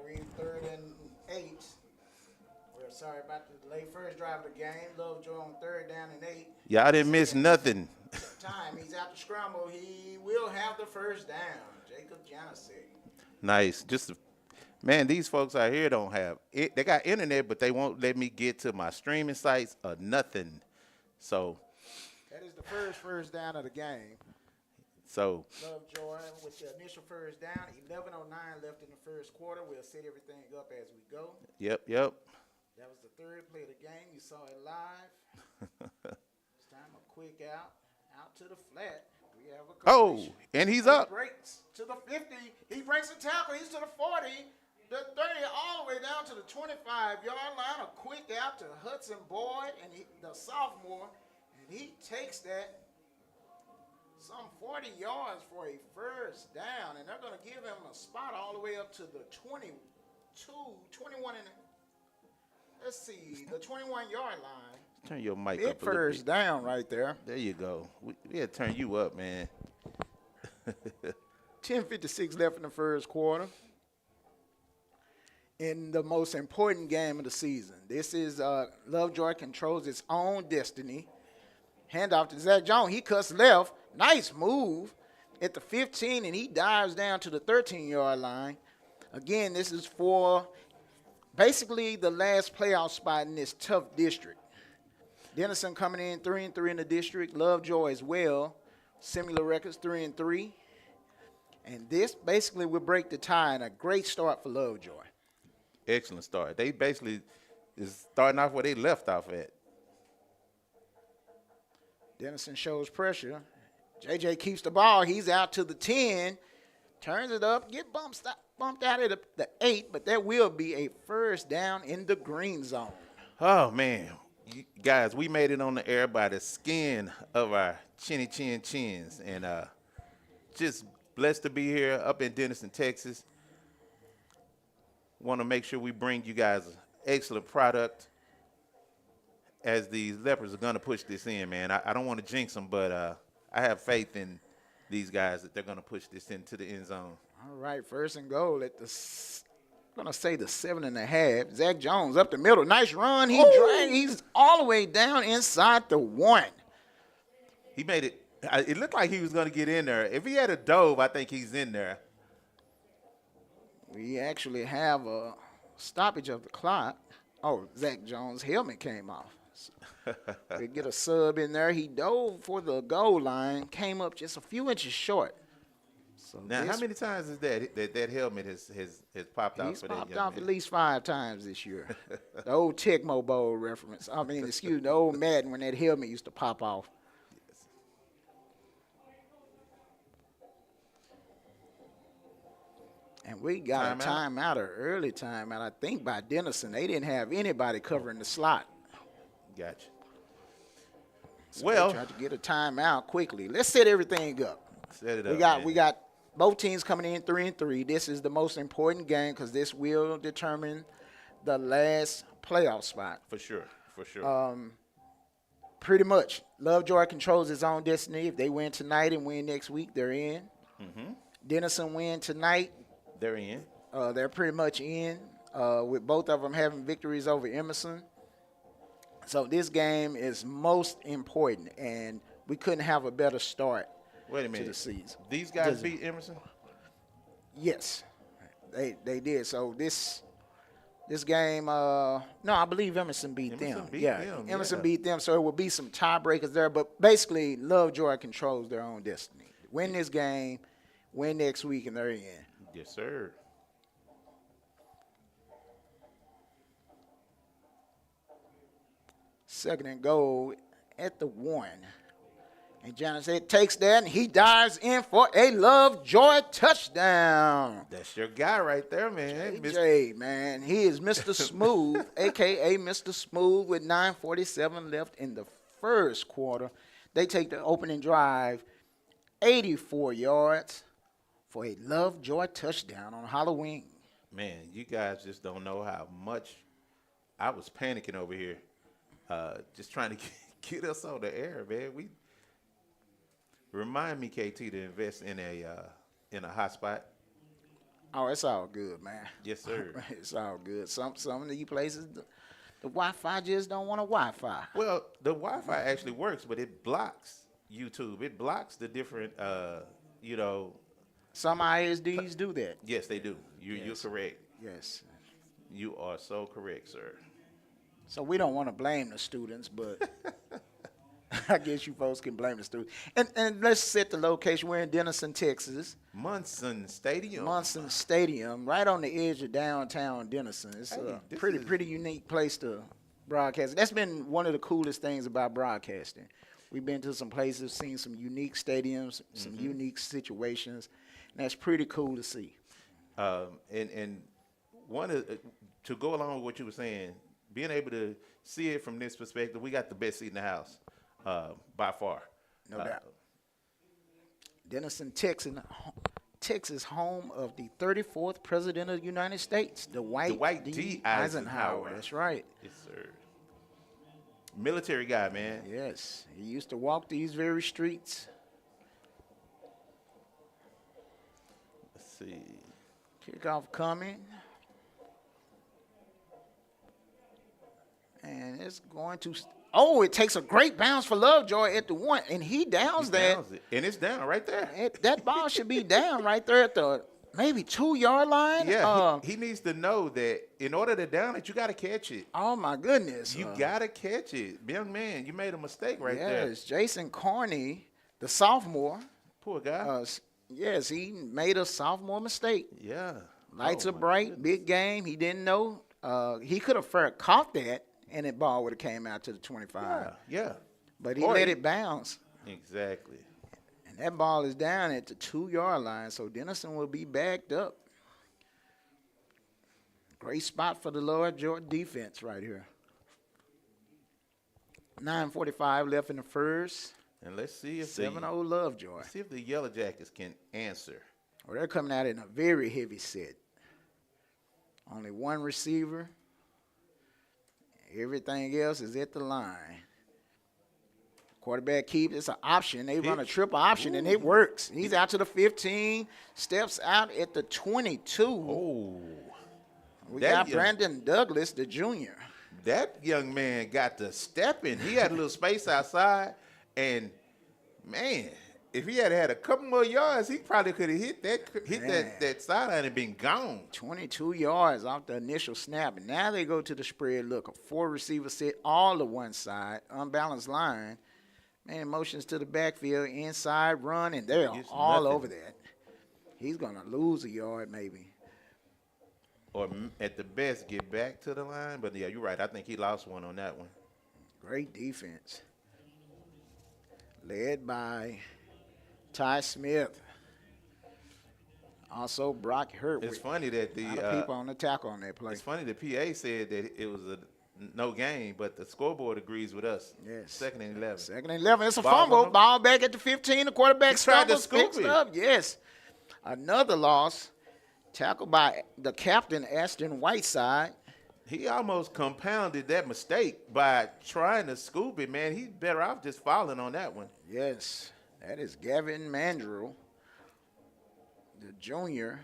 We 3rd and 8. We're sorry about the delay. First drive of the game. Lovejoy on 3rd down and 8. Y'all didn't miss nothing. Time. He's out to scramble. He will have the first down. Jacob Janissy. Nice. Man, these folks out here don't have it. They got internet, but they won't let me get to my streaming sites or nothing. So that is the first down of the game. So Lovejoy with the initial first down. 11:09 left in the first quarter. We'll set everything up as we go. Yep. That was the 3rd play of the game. You saw it live. This time a quick out to the flat. We have a completion. And he's up. He breaks to the 50. He breaks a tackle. He's to the 40, the 30, all the way down to the 25-yard line. A quick out to Hudson Boyd, and the sophomore, and he takes that some 40 yards for a first down, and they're going to give him a spot all the way up to the 21, let's see, the 21-yard line. Turn your mic Big up a little first bit. down right there. There you go. We had to turn you up, man. 10:56 left in the first quarter. In the most important game of the season. This is Lovejoy controls its own destiny. Handoff to Zach Jones. He cuts left. Nice move at the 15, and he dives down to the 13-yard line. Again, this is for basically the last playoff spot in this tough district. Dennison coming in 3-3 in the district. Lovejoy as well. Similar records, 3-3. And this basically will break the tie, and a great start for Lovejoy. Excellent start. They basically is starting off where they left off at. Denison shows pressure. JJ keeps the ball. He's out to the 10. Turns it up. Get bumped out at the 8, but that will be a first down in the green zone. Oh, man. Guys, we made it on the air by the skin of our chins. And just blessed to be here up in Denison, Texas. Want to make sure we bring you guys an excellent product as the Leopards are going to push this in, man. I don't want to jinx them, but I have faith in these guys that they're going to push this into the end zone. All right, 1st and goal at the, I'm going to say the 7.5. Zach Jones up the middle. Nice run. He's all the way down inside the 1. He made it. It looked like he was going to get in there. If he had a dove, I think he's in there. We actually have a stoppage of the clock. Oh, Zach Jones' helmet came off. So we get a sub in there. He dove for the goal line, came up just a few inches short. So now, how many times is that helmet has popped off for that? He's popped off at least 5 times this year. The old Tecmo Bowl reference. The old Madden when that helmet used to pop off. And we got a timeout, an early timeout, I think, by Dennison. They didn't have anybody covering the slot. Gotcha. So well, tried to get a timeout quickly. Let's set everything up. Set it up. We got both teams coming in 3-3. This is the most important game because this will determine the last playoff spot. For sure. Pretty much. Lovejoy controls his own destiny. If they win tonight and win next week, they're in. Mm-hmm. Denison win tonight. They're in. They're pretty much in, with both of them having victories over Emerson. So this game is most important, and we couldn't have a better start to the season. These guys beat Emerson? Yes, they did. So this game, no, I believe Emerson beat them. Emerson beat them, so it will be some tiebreakers there. But basically, Lovejoy controls their own destiny. Win this game, win next week, and they're in. Yes, sir. Second and goal at the 1. And Johnson takes that, and he dives in for a Lovejoy touchdown. That's your guy right there, man. JJ, man. He is Mr. Smooth, a.k.a. Mr. Smooth, with 9:47 left in the first quarter. They take the opening drive, 84 yards. For a Lovejoy touchdown on Halloween. Man, you guys just don't know how much I was panicking over here, just trying to get us on the air, man. Remind me, KT, to invest in a hotspot. Oh, it's all good, man. Yes, sir. It's all good. Some of these places, the Wi-Fi just don't want a Wi-Fi. Well, the Wi-Fi actually works, but it blocks YouTube. It blocks the different, you know. Some ISDs do that. Yes, they do. You're Yes. correct. Yes. You are so correct, sir. So we don't want to blame the students, but I guess you folks can blame the students. And let's set the location. We're in Denison, Texas. Munson Stadium. Munson Stadium, right on the edge of downtown Denison. It's Hey, a this pretty unique place to broadcast. That's been one of the coolest things about broadcasting. We've been to some places, seen some unique stadiums, some unique situations, and that's pretty cool to see. And one of to go along with what you were saying, being able to see it from this perspective, we got the best seat in the house, by far. No doubt. Denison, Texas, home of the 34th President of the United States, Dwight D. Eisenhower. That's right. Yes, sir. Military guy, man. Yes, he used to walk these very streets. Let's see. Kickoff coming. And it's going to it takes a great bounce for Lovejoy at the 1, and he downs He that. downs it, and it's down right there. That ball should be down right there at the maybe 2-yard line. Yeah, he needs to know that in order to down it, you got to catch it. Oh my goodness! You got to catch it. Young man, you made a mistake right there. Yes, Jason Carney, the sophomore. Poor guy. Yes, he made a sophomore mistake. Yeah. Lights Oh, are my bright, goodness. big game. He didn't know. He could have caught that, and that ball would have came out to the 25. Yeah. But he Or let he- it bounce. Exactly. And that ball is down at the 2-yard line, so Dennison will be backed up. Great spot for the Lovejoy defense right here. 9:45 left in the first. And let's see if 7-0 Lovejoy. let's see if the Yellowjackets can answer. Well, they're coming out in a very heavy set. Only one receiver. Everything else is at the line. Quarterback keep. It's an option. They run a triple option, and it works. He's out to the 15, steps out at the 22. Oh, We that got young- Brandon Douglas, the junior. that young man got to stepping. He had a little space outside, and man, if he had had a couple more yards, he probably could have hit that sideline and been gone. 22 yards off the initial snap. And now they go to the spread look. A 4-receiver set all to one side, unbalanced line. Man, motions to the backfield, inside run, and they're It's all nothing. over that. He's going to lose a yard maybe. Or at the best, get back to the line. But yeah, you're right. I think he lost one on that one. Great defense. Led by Ty Smith. Also Brock Hurt. It's funny that A lot of people on the tackle on that play. it's funny the PA said that it was a no game, but the scoreboard agrees with us. Yes. 2nd and 11. 2nd and 11. It's a Ball fumble. on him. Ball back at the 15. The quarterback He tried to stumbles, scoop picks it it. up. Yes. Another loss. Tackled by the captain, Ashton Whiteside. He almost compounded that mistake by trying to scoop it, man. He's better off just falling on that one. Yes. That is Gavin Mandrill, the junior.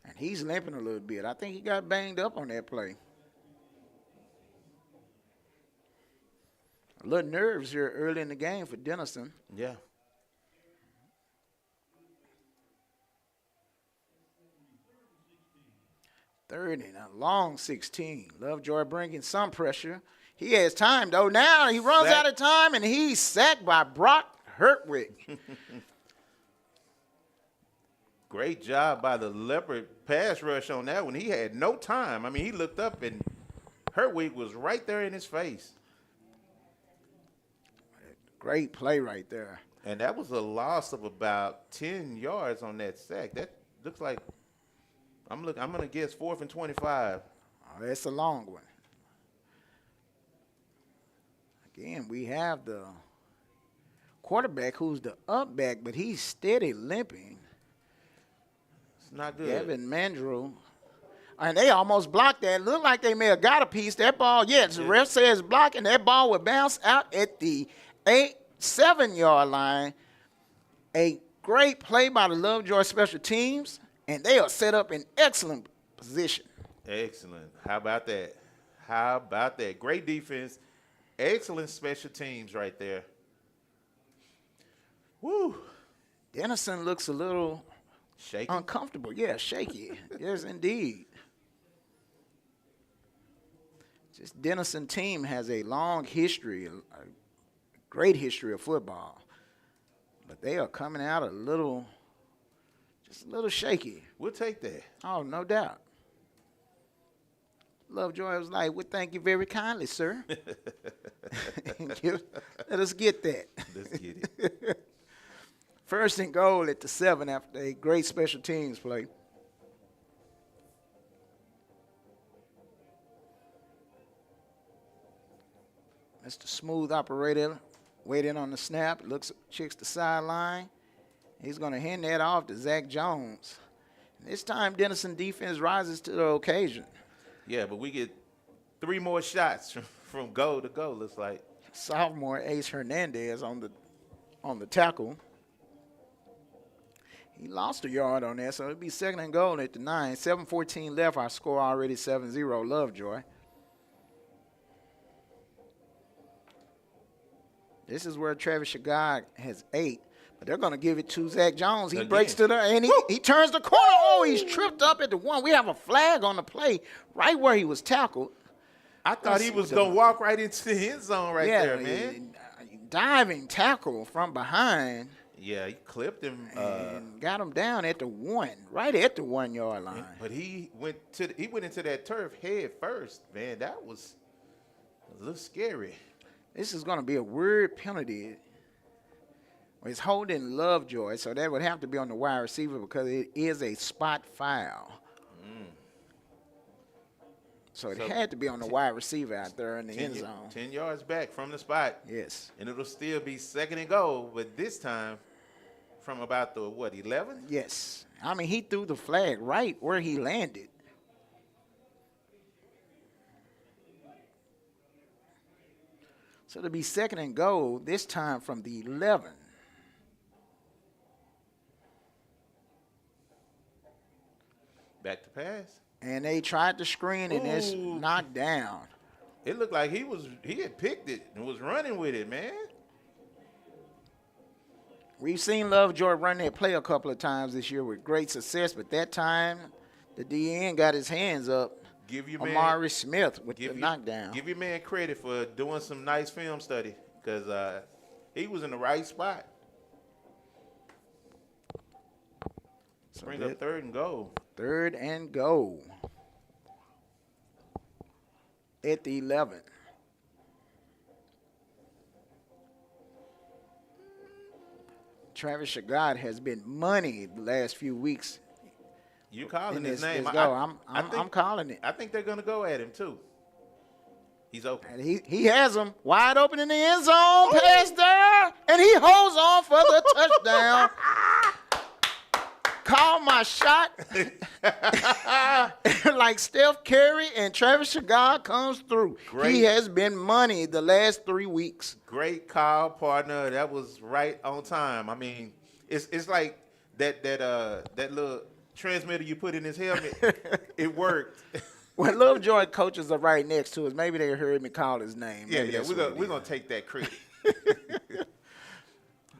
And he's limping a little bit. I think he got banged up on that play. A little nerves here early in the game for Dennison. Yeah. Third and a long 16. Lovejoy bringing some pressure. He has time, though. Now he runs Sack. out of time, and he's sacked by Brock Hertwig. Great job by the Leopard pass rush on that one. He had no time. I mean, he looked up, and Hertwig was right there in his face. Great play right there. And that was a loss of about 10 yards on that sack. That looks like I'm gonna guess 4th and 25. Oh, that's a long one. Again, we have the quarterback who's the up back, but he's steady limping. It's not good. Gavin Mandrill. And they almost blocked that. Looked like they may have got a piece. That ball, yes, the ref says block, and that ball would bounce out at the 7-yard line. A great play by the Lovejoy special teams, and they are set up in excellent position. Excellent. How about that? How about that? Great defense. Excellent special teams right there. Woo. Dennison looks a little Shaky. uncomfortable. Yeah, shaky. Yes, indeed. This Denison team has a long history, a great history of football. But they are coming out just a little shaky. We'll take that. Oh, no doubt. Lovejoy was like, well, thank you very kindly, sir. Let us get that. Let's get it. 1st and goal at the 7 after a great special teams play. Mr. Smooth operator waiting on the snap, checks the sideline. He's going to hand that off to Zach Jones. This time, Denison defense rises to the occasion. Yeah, but we get 3 more shots from goal to goal, looks like. Sophomore Ace Hernandez on the tackle. He lost a yard on that, so it'll be 2nd and goal at the 9. 7:14 left. Our score already 7-0 Lovejoy. This is where Travis Shagard has 8. But they're going to give it to Zach Jones. He breaks to the, and he turns the corner. Oh, he's tripped up at the 1. We have a flag on the play right where he was tackled. I thought he was going to walk right into the end zone there, man. Diving tackle from behind. Yeah, he clipped him. And got him down at the 1, right at the 1-yard line. But he went into that turf head first, man. That was a little scary. This is going to be a weird penalty. It's holding Lovejoy, so that would have to be on the wide receiver because it is a spot foul. So it had to be on the wide receiver out there in the end zone. 10 yards back from the spot. Yes. And it'll still be 2nd and goal, but this time from about the, 11? Yes. I mean, he threw the flag right where he landed. So it'll be 2nd and goal, this time from the 11. Back to pass. And they tried to screen, and it's knocked down. It looked like he had picked it and was running with it, man. We've seen Lovejoy run that play a couple of times this year with great success, but that time the DN got his hands up. Give your man Amari Smith with the knockdown. Give your man credit for doing some nice film study because he was in the right spot. So bring up 3rd and goal. 3rd and goal at the 11. Travis Shagard has been money the last few weeks. You calling his name? I'm calling it. I think they're gonna go at him too. He's open. And he has him wide open in the end zone. Pass there, and he holds on for the touchdown. Call my shot. Like Steph Curry and Travis Shagard comes through. Great. He has been money the last 3 weeks. Great call, partner. That was right on time. I mean, it's like that little transmitter you put in his helmet. It worked. Well, Lovejoy coaches are right next to us. Maybe they heard me call his name. Yeah, we're gonna take that credit.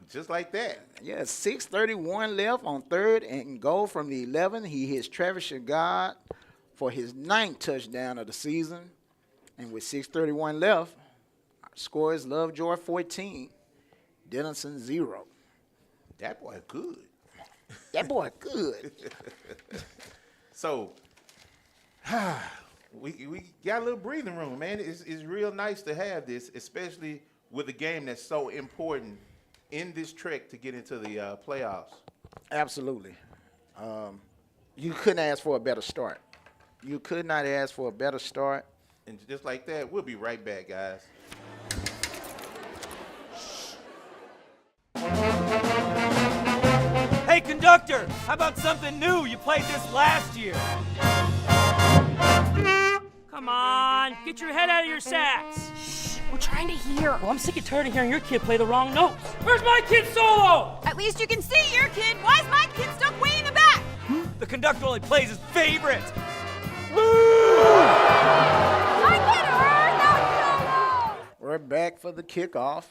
Just like that. Yeah, 6:31 left on 3rd and goal from the 11. He hits Travis Shagard for his 9th touchdown of the season. And with 6:31 left, our score is Lovejoy 14, Dennison 0. That boy good. That boy good. So, we got a little breathing room, man. It's real nice to have this, especially with a game that's so important in this trek to get into the playoffs. Absolutely. You couldn't ask for a better start. You could not ask for a better start. And just like that, we'll be right back, guys. Hey, conductor, how about something new? You played this last year. Come on, get your head out of your sacks. Shh, we're trying to hear. Well, I'm sick and tired of hearing your kid play the wrong notes. Where's my kid solo? At least you can see your kid. Why is my kid stuck way in the back? The conductor only plays his favorites. We're back for the kickoff.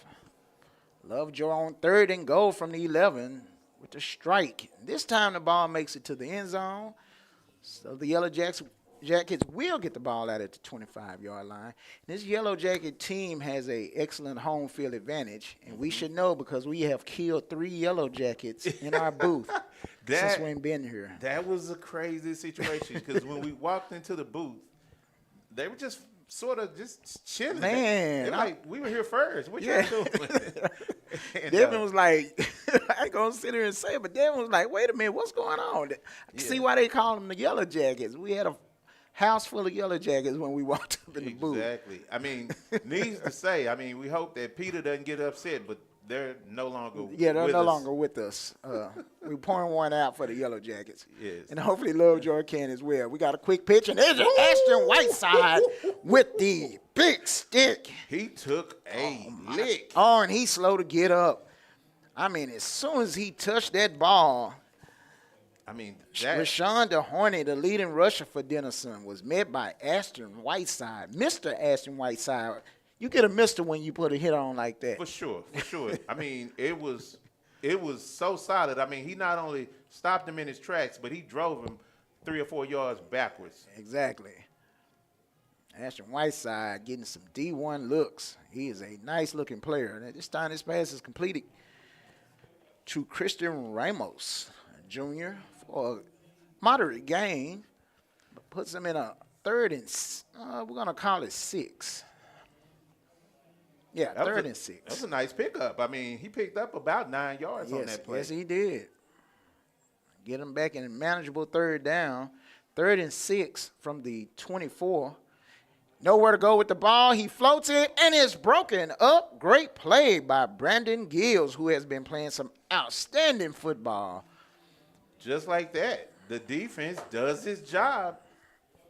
Lovejoy on 3rd and goal from the 11 with the strike. This time the ball makes it to the end zone. So the Yellowjackets will get the ball out at the 25-yard line. This Yellowjacket team has an excellent home field advantage, and we should know because we have killed 3 Yellowjackets in our booth since we've been here. That was a crazy situation because when we walked into the booth, they were just sort of just chilling. Man, They're like, we were here first. What you doing? And, Devin was like, I ain't going to sit here and say it, but Devin was like, wait a minute, what's going on? See why they call them the Yellowjackets. We had a house full of Yellowjackets when we walked up in the booth. Exactly. I mean, needs to say, I mean, we hope that Peter doesn't get upset, but they're no longer Yeah, they're with no us. longer with us. We're pouring one out for the Yellowjackets. Yes. And hopefully Lovejoy can as well. We got a quick pitch, and there's Ashton Whiteside with the big stick. He took a lick. Oh, and he's slow to get up. I mean, as soon as he touched that ball, I mean, Rashawn DeHorney, the leading rusher for Dennison, was met by Ashton Whiteside, Mr. Ashton Whiteside. You get a mister when you put a hit on like that. For sure. I mean, it was so solid. I mean, he not only stopped him in his tracks, but he drove him 3 or 4 yards backwards. Exactly. Ashton Whiteside getting some D1 looks. He is a nice-looking player. And at this time, this pass is completed to Christian Ramos, Jr., for a moderate gain, but puts him in a 3rd and we're going to call it 6. Yeah, 3rd and 6. That was a nice pickup. I mean, he picked up about 9 yards on that play. Yes, he did. Get him back in a manageable 3rd down. 3rd and 6 from the 24. Nowhere to go with the ball. He floats it, and it's broken up. Great play by Brandon Gills, who has been playing some outstanding football. Just like that, the defense does its job,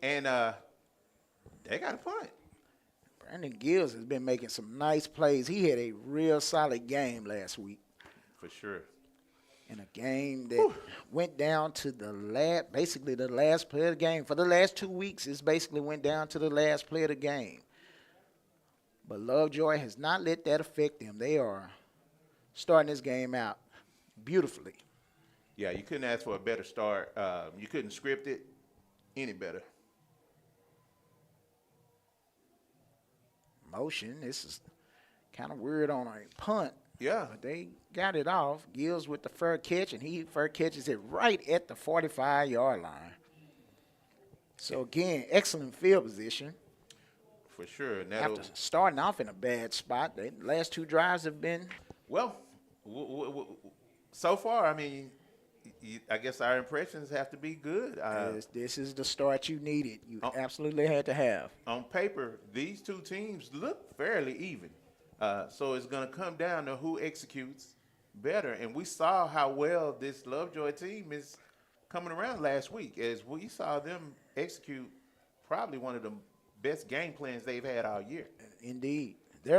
and they got a punt. Brandon Gills has been making some nice plays. He had a real solid game last week. For sure. In a game that went down to basically the last play of the game. For the last 2 weeks, it's basically went down to the last play of the game. But Lovejoy has not let that affect them. They are starting this game out beautifully. Yeah, you couldn't ask for a better start. You couldn't script it any better. Motion. This is kind of weird on a punt. Yeah. But they got it off. Gills with the fair catch, and he fair catches it right at the 45-yard line. So, again, excellent field position. For sure. And After starting off in a bad spot, the last 2 drives have been. Well, so far, I mean, I guess our impressions have to be good. This is the start you needed. You absolutely had to have. On paper, these 2 teams look fairly even. So it's going to come down to who executes better. And we saw how well this Lovejoy team is coming around last week, as we saw them execute probably one of the best game plans they've had all year. Indeed. They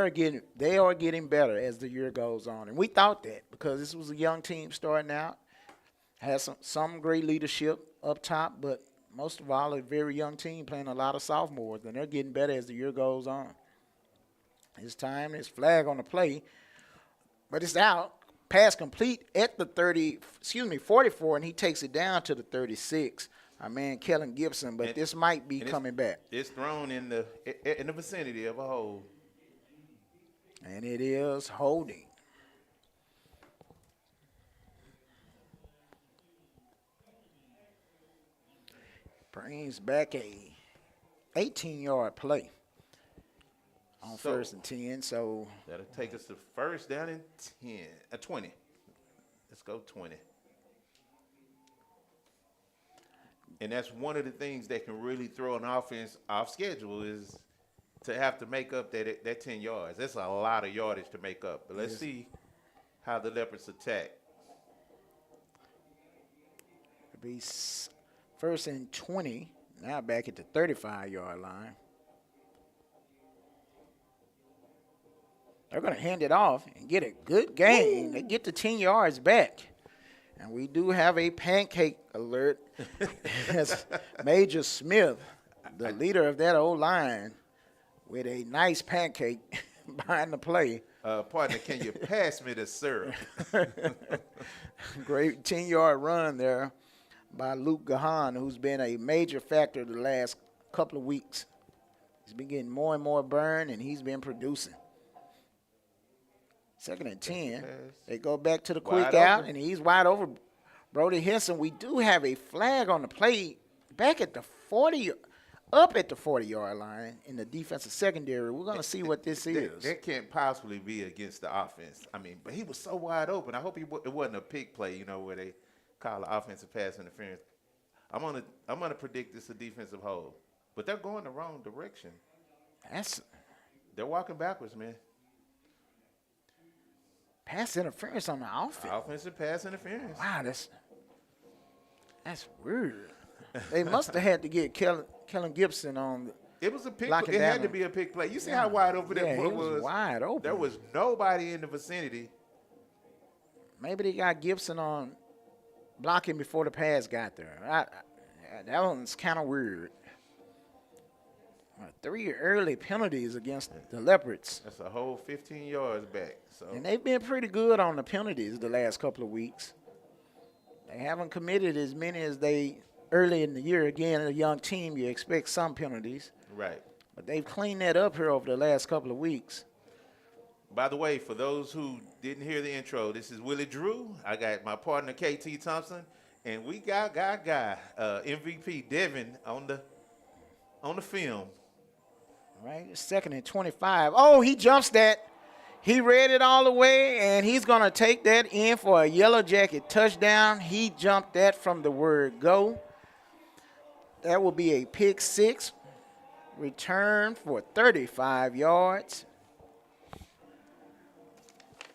are getting better as the year goes on. And we thought that because this was a young team starting out. Has some great leadership up top, but most of all, a very young team playing a lot of sophomores, and they're getting better as the year goes on. It's time, it's flag on the play, but it's out. Pass complete at the 44, and he takes it down to the 36. Our man Kellen Gibson, but this might be coming back. It's thrown in the vicinity of a hole. And it is holding. Brings back a 18-yard play on 1st and 10. So that'll take us to 1st down and 20. Let's go 20. And that's one of the things that can really throw an offense off schedule is to have to make up that 10 yards. That's a lot of yardage to make up. But let's see how the Leopards attack. It'll be 1st and 20. Now back at the 35-yard line. They're going to hand it off and get a good gain. They get the 10 yards back. And we do have a pancake alert. As Major Smith, the leader of that old line, with a nice pancake behind the play. Partner, can you pass me the syrup? Great 10-yard run there by Luke Gahan, who's been a major factor the last couple of weeks. He's been getting more and more burn, and he's been producing. 2nd and 10. They go back to the quick out, and he's wide over. Brody Henson, we do have a flag on the play back at the 40, up at the 40-yard line in the defensive secondary. We're going to see what this is. That can't possibly be against the offense. I mean, but he was so wide open. I hope it wasn't a pick play, where they call an offensive pass interference. I'm gonna predict this a defensive hold, but they're going the wrong direction. They're walking backwards, man. Pass interference on the offense. Offensive pass interference. Wow, that's weird. They must have had to get Kellen Gibson on. It was a pick. It had to be a pick play. You see how wide open that foot was? Wide open. There was nobody in the vicinity. Maybe they got Gibson on blocking before the pass got there. That one's kind of weird. 3 early penalties against the Leopards. That's a whole 15 yards back. So. And they've been pretty good on the penalties the last couple of weeks. They haven't committed as many as they early in the year. Again, a young team, you expect some penalties. Right. But they've cleaned that up here over the last couple of weeks. By the way, for those who didn't hear the intro, this is Willie Drew. I got my partner, KT Thompson, and we got MVP Devin on the film. All right, 2nd and 25. Oh, he jumps that. He read it all the way, and he's going to take that in for a Yellowjacket touchdown. He jumped that from the word go. That will be a pick 6. Return for 35 yards.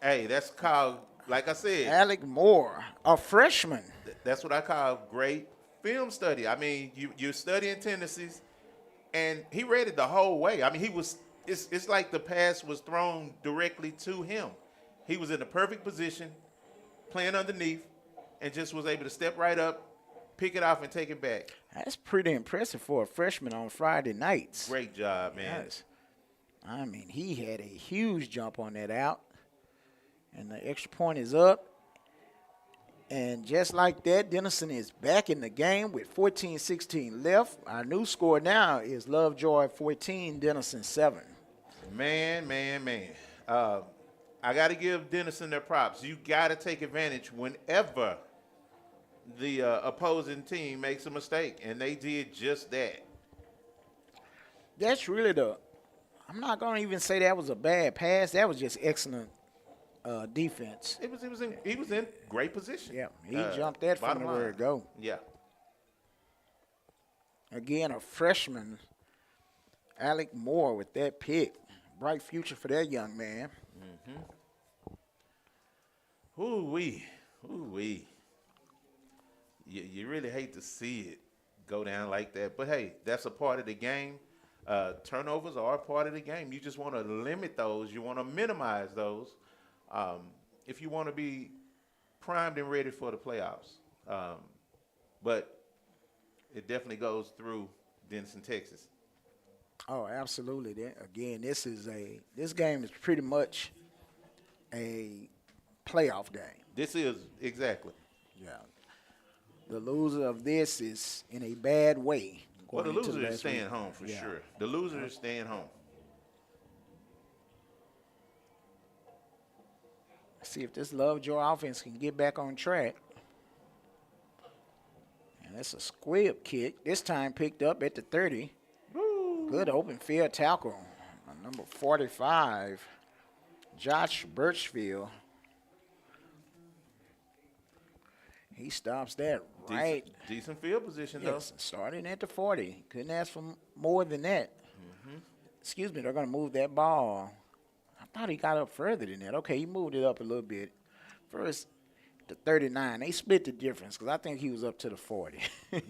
Hey, that's called, like I said. Alec Moore, a freshman. That's what I call great film study. I mean, you're studying tendencies, and he read it the whole way. I mean, it's like the pass was thrown directly to him. He was in the perfect position, playing underneath, and just was able to step right up, pick it off, and take it back. That's pretty impressive for a freshman on Friday nights. Great job, man. Yes. I mean, he had a huge jump on that out. And the extra point is up. And just like that, Dennison is back in the game with 14-16 left. Our new score now is Lovejoy 14, Denison 7. Man. I got to give Dennison their props. You got to take advantage whenever the opposing team makes a mistake, and they did just that. That's really I'm not going to even say that was a bad pass. That was just excellent defense. He was in great position. Yeah, he jumped that from the word go. Yeah. Again, a freshman, Alec Moore with that pick. Bright future for that young man. Mm-hmm. Ooh-wee. You really hate to see it go down like that. But, hey, that's a part of the game. Turnovers are a part of the game. You just want to limit those. You want to minimize those if you want to be primed and ready for the playoffs. But it definitely goes through Denison, Texas. Oh, absolutely. This game is pretty much a playoff game. This is, exactly. Yeah. The loser of this is in a bad way. Well, the loser is staying home for sure. The loser is staying home. See if this Lovejoy offense can get back on track. And that's a squib kick. This time picked up at the 30. Woo. Good open field tackle. Number 45, Josh Birchfield. He stops that right. Decent field position, though. Yes, starting at the 40. Couldn't ask for more than that. Mm-hmm. Excuse me, they're going to move that ball. I thought he got up further than that. Okay, he moved it up a little bit. First, the 39. They split the difference because I think he was up to the 40. I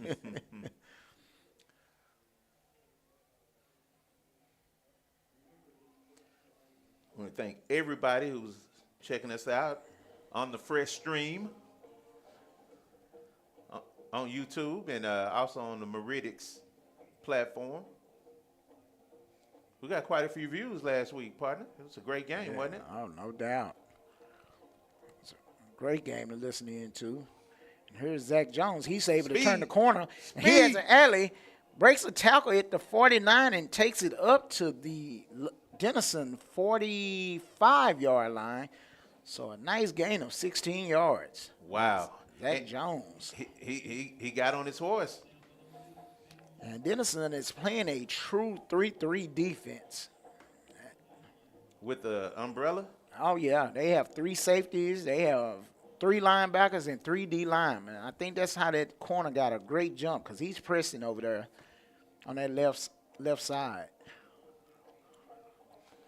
want to thank everybody who's checking us out on the fresh stream. on YouTube and also on the Meridix platform. We got quite a few views last week, partner. It was a great game, wasn't it? Oh, no doubt. It's a great game to listen into. And here's Zach Jones. He's able to turn the corner. And he has an alley, breaks a tackle at the 49 and takes it up to the Dennison 45-yard line. So a nice gain of 16 yards. Wow. Zach Jones. He got on his horse. And Denison is playing a true 3-3 defense. With the umbrella? Oh, yeah. They have 3 safeties. They have 3 linebackers and 3 D linemen. I think that's how that corner got a great jump because he's pressing over there on that left side.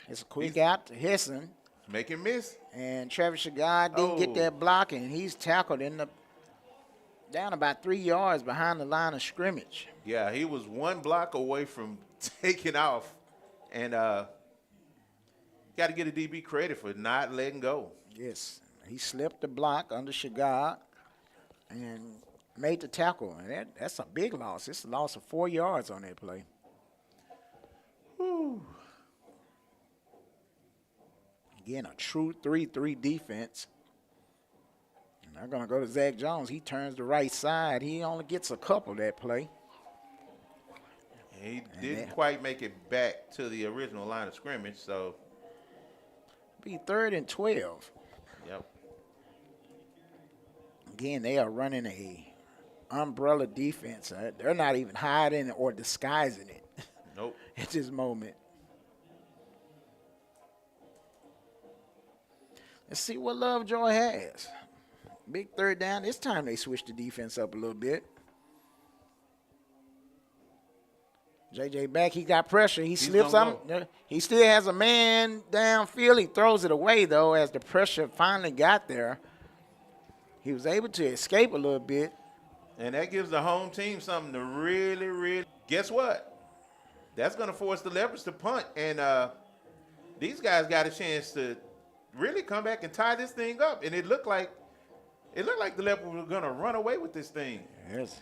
It's a quick out to Hesson. Make him miss. And Travis Shagard didn't get that block, and he's tackled down about 3 yards behind the line of scrimmage. Yeah, he was 1 block away from taking off. And got to get a DB credit for not letting go. Yes. He slipped the block under Shagard and made the tackle. And that's a big loss. It's a loss of 4 yards on that play. Whew. Again, a true 3-3 defense. And they're going to go to Zach Jones. He turns the right side. He only gets a couple that play. He didn't quite make it back to the original line of scrimmage, so. Be 3rd and 12. Yep. Again, they are running a umbrella defense. They're not even hiding or disguising it. Nope. At this moment. Let's see what Lovejoy has. Big 3rd down. This time they switched the defense up a little bit. JJ back. He got pressure. He slips on. He still has a man downfield. He throws it away, though, as the pressure finally got there. He was able to escape a little bit. And that gives the home team something to really, guess what? That's going to force the Leopards to punt. And these guys got a chance to really come back and tie this thing up. And it looked like the Leopards were going to run away with this thing. Yes.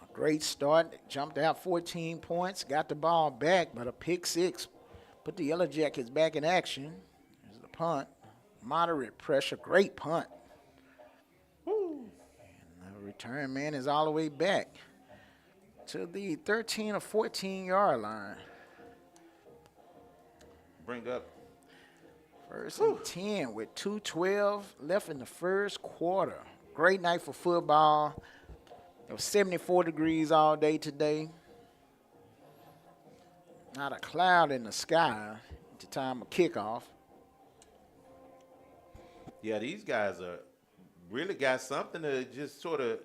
A great start. Jumped out 14 points. Got the ball back, but a pick 6 put the Yellowjackets back in action. There's the punt. Moderate pressure. Great punt. Woo. And the return man is all the way back to the 13 or 14-yard line. Bring up. 1st and 10 with 2:12 left in the first quarter. Great night for football. It was 74 degrees all day today. Not a cloud in the sky at the time of kickoff. Yeah, these guys are really got something to just sort of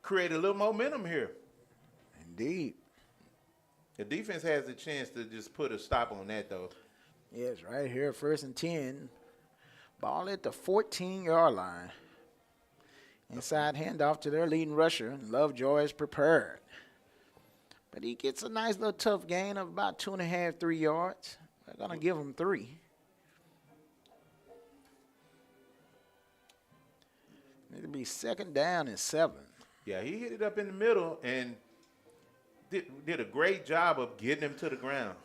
create a little momentum here. Indeed. The defense has a chance to just put a stop on that, though. Yes, right here, 1st and 10. Ball at the 14-yard line. Inside handoff to their leading rusher. Lovejoy is prepared. But he gets a nice little tough gain of about 2.5, 3 yards. They're going to give him 3. It'll be 2nd down and 7. Yeah, he hit it up in the middle and did a great job of getting him to the ground.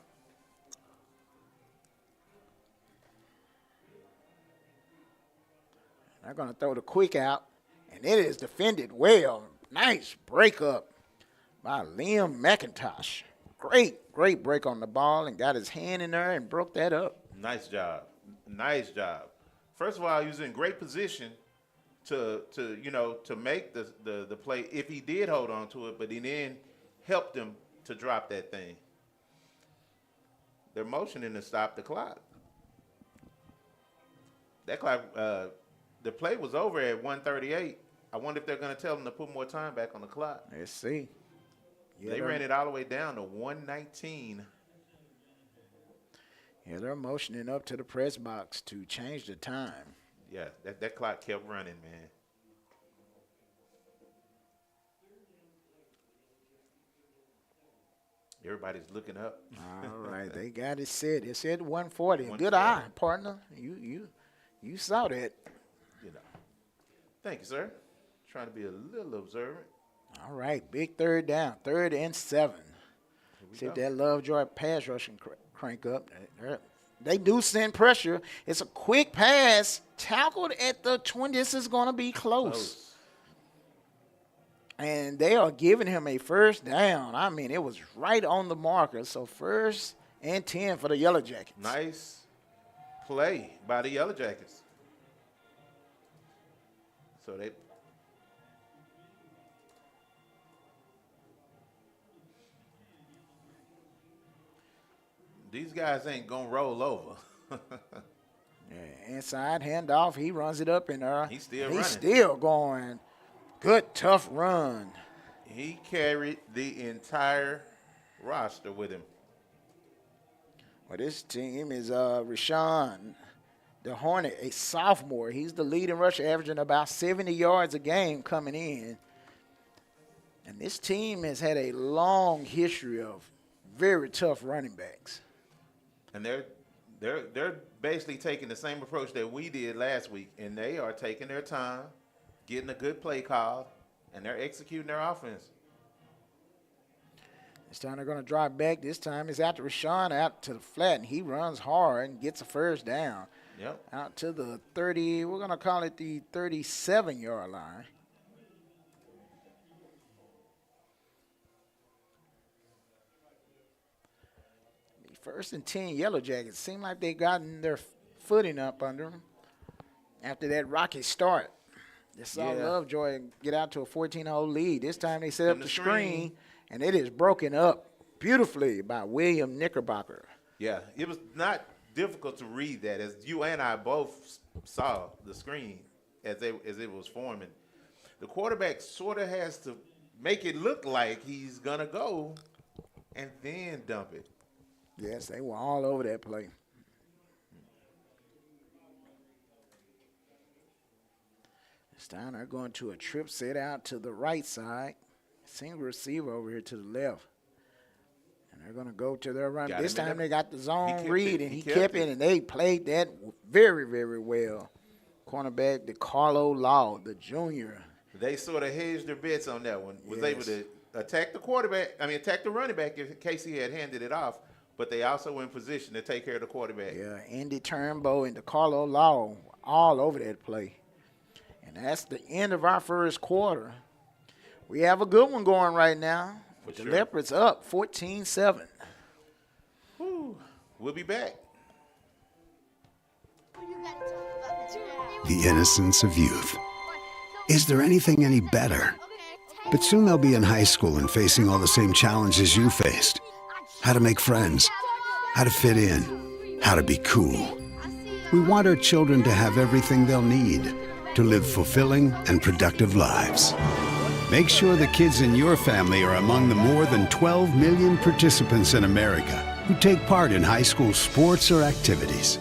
They're going to throw the quick out, and it is defended well. Nice breakup by Liam McIntosh. Great break on the ball and got his hand in there and broke that up. Nice job. Nice job. First of all, he was in great position to make the play if he did hold on to it, but he then helped him to drop that thing. They're motioning to stop the clock. That clock, the play was over at 1:38. I wonder if they're going to tell them to put more time back on the clock. Let's see. Yeah, they ran it all the way down to 1:19. Yeah, they're motioning up to the press box to change the time. Yeah, that clock kept running, man. Everybody's looking up. All right, they got it set. It said 140. 140. Good eye, partner. You saw that. You know. Thank you, sir. Trying to be a little observant. All right, big third down, 3rd and 7. See if that Lovejoy pass rush can crank up. They do send pressure. It's a quick pass, tackled at the 20. This is going to be close. And they are giving him a first down. I mean, it was right on the marker. So 1st and 10 for the Yellowjackets. Nice play by the Yellowjackets. So these guys ain't gonna roll over. Yeah, inside handoff. He runs it up in there. He's still He's running. still going. Good, tough run. He carried the entire roster with him. Well, this team is Rashawn the Hornet, a sophomore. He's the leading rusher, averaging about 70 yards a game coming in. And this team has had a long history of very tough running backs. And they're basically taking the same approach that we did last week, and they are taking their time, getting a good play call, and they're executing their offense. This time they're going to drive back. This time it's out to Rashawn, out to the flat, and he runs hard and gets a first down. Yep. Out to the 30, we're going to call it the 37-yard line. The 1st and 10 Yellowjackets seem like they gotten their footing up under them after that rocky start. They saw Lovejoy get out to a 14-0 lead. This time they set up the screen, and it is broken up beautifully by William Knickerbocker. Yeah, it was not difficult to read that, as you and I both saw the screen as it was forming. The quarterback sort of has to make it look like he's going to go and then dump it. Yes, they were all over that play. This time they're going to a trip set out to the right side. Single receiver over here to the left. And they're going to go to their run. This time they got the zone read, and he kept it, and they played that very, very well. Cornerback DeCarlo Law, the junior. They sort of hedged their bets on that one. Was able to attack the running back in case he had handed it off, but they also were in position to take care of the quarterback. Yeah, Andy Turnbow and DeCarlo Law all over that play. And that's the end of our first quarter. We have a good one going right now. The Leopards up 14-7. We'll be back. The innocence of youth. Is there anything any better? But soon they'll be in high school and facing all the same challenges you faced. How to make friends, how to fit in, how to be cool. We want our children to have everything they'll need to live fulfilling and productive lives. Make sure the kids in your family are among the more than 12 million participants in America who take part in high school sports or activities.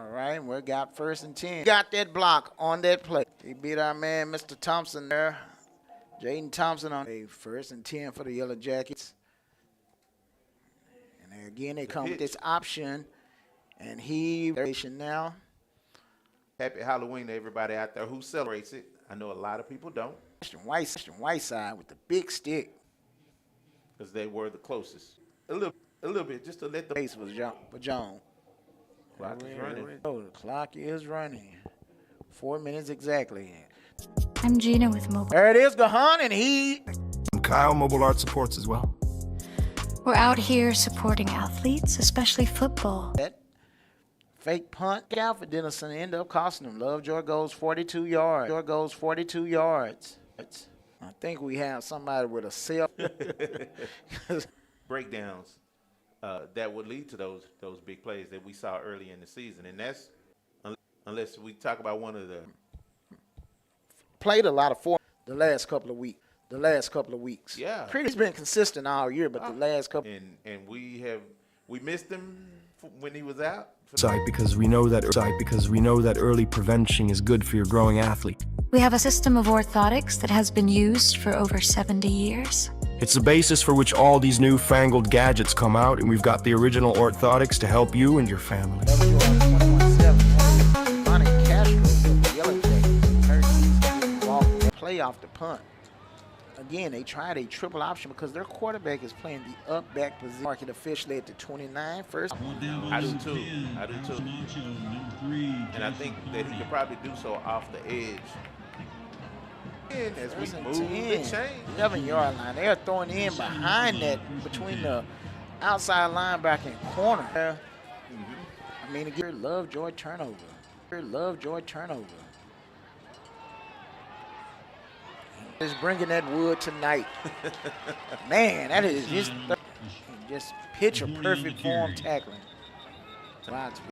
All right, we got 1st and 10. Got that block on that play. He beat our man, Mr. Thompson there. Jaden Thompson on a 1st and 10 for the Yellowjackets. And again, they come with this option. And he now. Happy Halloween to everybody out there who celebrates it. I know a lot of people don't. Whiteside with the big stick. Because they were the closest. A little bit, just to let the Base was for Jones. clock is running. Oh, the clock is running. 4 minutes exactly. I'm Gina with Mobile. There it is, Gahan, and he. I'm Kyle, Mobile Art Supports as well. We're out here supporting athletes, especially football. That fake punt out for Dennison end up costing him. Lovejoy goes 42 yards. I think we have somebody with a cell. Breakdowns that would lead to those big plays that we saw early in the season. And that's unless we talk about one of the Played a lot of four the last couple of weeks. Yeah. Pretty's been consistent all year, but the last couple. and we missed him when he was out. Side because we know that early prevention is good for your growing athlete. We have a system of orthotics that has been used for over 70 years. It's the basis for which all these newfangled gadgets come out, and we've got the original orthotics to help you and your family. Play off the punt. Again, they tried a triple option because their quarterback is playing the up back position. Market officially at the 29 first. I do too. And I think that he could probably do so off the edge. And as we move the chain. 11-yard line. They're throwing in behind that between the outside linebacker and corner. I mean, again, Lovejoy turnover. Is bringing that wood tonight. Man, that is just picture perfect form tackling.